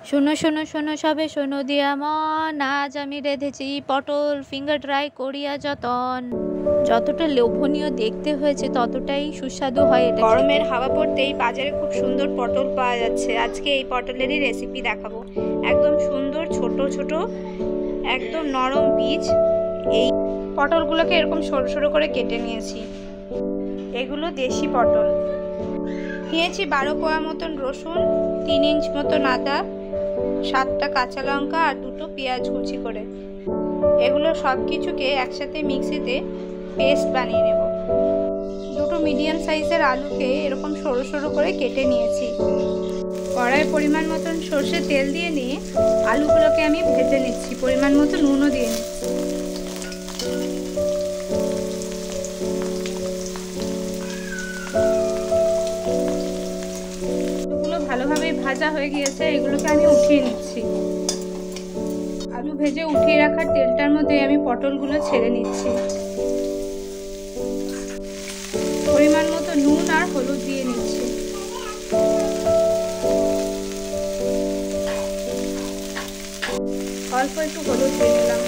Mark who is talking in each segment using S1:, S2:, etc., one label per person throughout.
S1: শোনো শোনো শোনো সবে শোনো দিয়া মন, আজ আমি রেঁধেছি পটল ফিঙ্গার ড্রাই করিয়া যতন। যতটা লোভনীয় দেখতে হয়েছে ততটাই সুস্বাদু হয় এটা।
S2: গরমের হাওয়া পড়তেই বাজারে খুব সুন্দর পটল পাওয়া যাচ্ছে। আজকে এই পটলেরই রেসিপি দেখাবো। একদম সুন্দর ছোট ছোট একদম নরম বীজ। এই পটলগুলোকে এরকম সরু সরু করে কেটে নিয়েছি। এগুলো দেশি পটল। নিয়েছি 12 কোয়া মতন রসুন, 3 ইঞ্চ মতন আদা, 7টা কাঁচা লঙ্কা আর 2টো পেঁয়াজ কুচি করে। এগুলো সব কিছুকে একসাথে মিক্সিতে পেস্ট বানিয়ে নেব। 2টো মিডিয়াম সাইজের আলুকে এরকম সরু সরু করে কেটে নিয়েছি। কড়াইয়ে পরিমাণ মতন সর্ষের তেল দিয়ে নিয়ে আলুগুলোকে আমি ভেজে নিচ্ছি। পরিমাণ মতো নুনও দিয়ে নিচ্ছি। ভালোভাবে ভাজা হয়ে গিয়েছে, এগুলোকে আমি উঠিয়ে নিচ্ছি। আলু ভেজে উঠিয়ে রাখার তেলটার মধ্যে আমি পটলগুলো ছেড়ে নিচ্ছি। পরিমাণ মতো নুন আর হলুদ দিয়ে নিচ্ছি। অল্প একটু হলুদ দিয়ে নিলাম।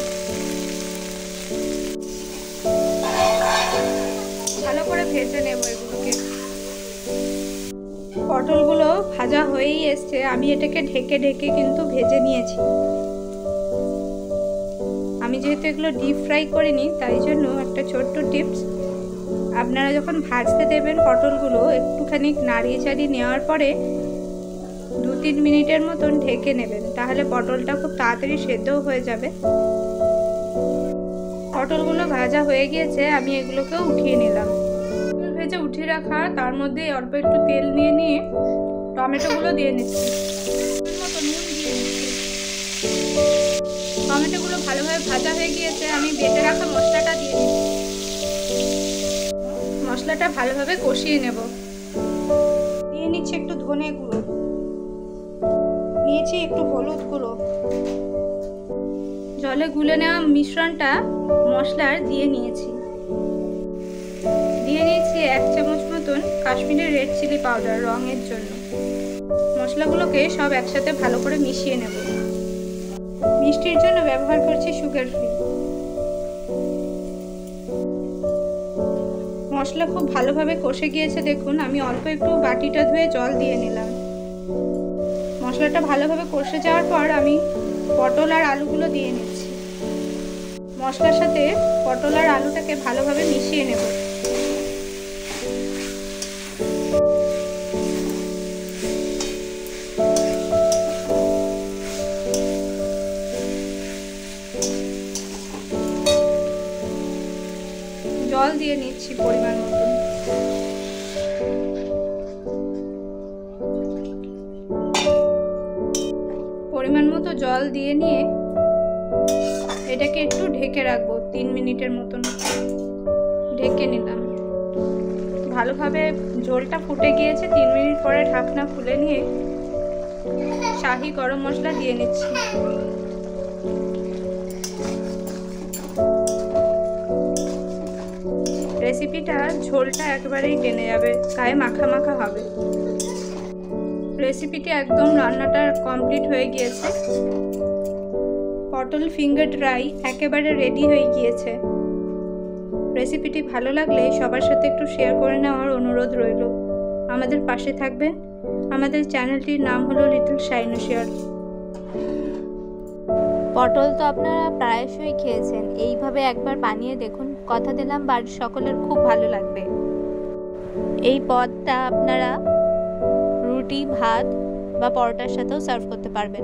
S2: ভালো করে ভেজে নেব এগুলোকে। পটলগুলো ভাজা হয়েই এসছে, আমি এটাকে ঢেকে ঢেকে কিন্তু ভেজে নিয়েছি। আমি যেহেতু এগুলো ডিপ ফ্রাই করিনি, তাই জন্য একটা ছোট্ট টিপস, আপনারা যখন ভাজতে দেবেন পটলগুলো একটুখানি নাড়িয়ে চাড়িয়ে নেওয়ার পরে 2-3 মিনিটের মতন ঢেকে নেবেন, তাহলে পটলটা খুব তাড়াতাড়ি সেদ্ধও হয়ে যাবে। পটলগুলো ভাজা হয়ে গিয়েছে, আমি এগুলোকেও উঠিয়ে নিলাম। ভেজে উঠিয়ে রাখা তার মধ্যে অল্প একটু তেল নিয়ে টমেটোগুলো দিয়ে নিচ্ছি। মতো নুন দিয়ে নিচ্ছি। টমেটোগুলো ভালোভাবে ভাজা হয়ে গিয়েছে, আমি বেটে রাখা মশলাটা দিয়ে নিচ্ছি। মশলাটা ভালোভাবে কষিয়ে নেব। দিয়ে নিচ্ছি একটু ধনে গুঁড়ো, নিয়েছি একটু হলুদ গুঁড়ো। জলে গুলে নেওয়া মিশ্রণটা মশলার দিয়ে নিয়েছি। দিয়ে নিয়েছি 1 চামচ মতন কাশ্মীরি রেড চিলি পাউডার রঙের জন্য। মশলাগুলোকে সব একসাথে ভালো করে মিশিয়ে নেব। মিষ্টির জন্য ব্যবহার করছি সুগার ফ্রি। মশলা খুব ভালোভাবে কষে গিয়েছে, দেখুন আমি অল্প একটু বাটিটা ধুয়ে জল দিয়ে নিলাম। মশলাটা ভালোভাবে কষে যাওয়ার পর আমি পটল আর আলুগুলো দিয়ে নিচ্ছি। মশলার সাথে পটল আর আলুটাকে ভালোভাবে মিশিয়ে নেব। জল দিয়ে নিচ্ছি পরিমাণ মতো। পরিমাণ মতো জল দিয়ে নিয়ে এটাকে একটু ঢেকে রাখবো 3 মিনিটের মতন। ঢেকে নিলাম। ভালোভাবে ঝোলটা ফুটে গিয়েছে। 3 মিনিট পরে ঢাকনা খুলে নিয়ে শাহি গরম মশলা দিয়ে নিচ্ছি। রেসিপিটা ঝোলটা একবারেই টেনে যাবে, গায়ে মাখা মাখা হবে। রেসিপিটি একদম রান্নাটা কমপ্লিট হয়ে গিয়েছে। পটল ফিঙ্গার ড্রাই একেবারে রেডি হয়ে গিয়েছে। রেসিপিটি ভালো লাগলে সবার সাথে একটু শেয়ার করে নেওয়ার অনুরোধ রইল। আমাদের পাশে থাকবেন। আমাদের চ্যানেলটির নাম হলো লিটল শাইনোশিয়ার।
S1: পটল তো আপনারা প্রায়শই খেয়েছেন, এইভাবে একবার বানিয়ে দেখুন। কথা দিলাম বাড়ির সকলের খুব ভালো লাগবে। এই পদটা আপনারা রুটি, ভাত বা পরোটার সাথেও সার্ভ করতে পারবেন।